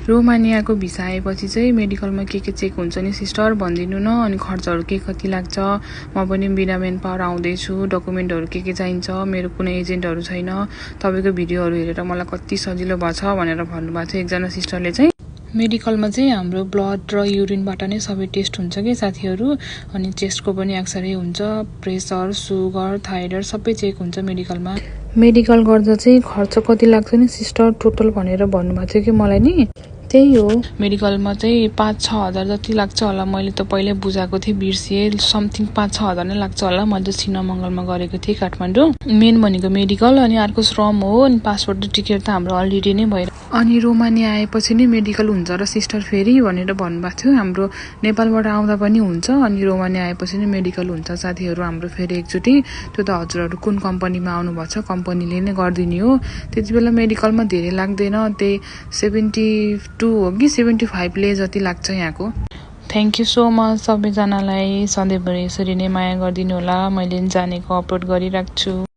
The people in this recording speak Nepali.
रोमानियाको भिसा आएपछि चाहिँ मेडिकलमा के चेक हुन्छ नि सिस्टर भनिदिनु न। अनि खर्चहरू के कति लाग्छ। म पनि बिना मेन पावर आउँदैछु। डकुमेन्टहरू के चाहिन्छ। मेरो कुनै एजेन्टहरू छैन। तपाईँको भिडियोहरू हेरेर मलाई कति सजिलो भएछ भनेर भन्नुभएको थियो एकजना सिस्टरले चाहिँ। मेडिकलमा चाहिँ हाम्रो ब्लड र युरिनबाट नै सबै टेस्ट हुन्छ कि साथीहरू। अनि चेस्टको पनि एक्सरे हुन्छ, प्रेसर, सुगर, थाइरोइड सबै चेक हुन्छ मेडिकलमा। मेडिकल गर्दा चाहिँ खर्च कति लाग्छ नि सिस्टर टोटल भनेर भन्नुभएको थियो कि मलाई नि। त्यही हो, मेडिकलमा चाहिँ 5-6 हजार जति लाग्छ होला। मैले त पहिल्यै बुझाएको थिएँ, बिर्सिएँ। समथिङ 5-6 हजार नै लाग्छ होला। मैले सिनेमङ्गलमा गरेको थिएँ काठमाडौँ। मेन भनेको मेडिकल अनि अर्को श्रम हो। अनि पासपोर्ट र टिकट त हाम्रो अलरेडी नै भएर। अनि रोमानिया आएपछि नै मेडिकल हुन्छ र सिस्टर फेरि भनेर भन्नुभएको थियो। हाम्रो नेपालबाट आउँदा पनि हुन्छ अनि रोमानिया आएपछि नै मेडिकल हुन्छ साथीहरू हाम्रो फेरि एकचोटि। त्यो त हजुरहरू कुन कम्पनीमा आउनुभएको छ कम्पनीले नै गरिदिने हो। त्यति बेला मेडिकलमा धेरै लाग्दैन, त्यही 72 हो कि 75 जति लाग्छ यहाँको। थ्याङ्क यू सो मच सबैजनालाई। सधैँभरि यसरी नै माया गरिदिनु होला। मैले जानेको अपलोड गरिराख्छु।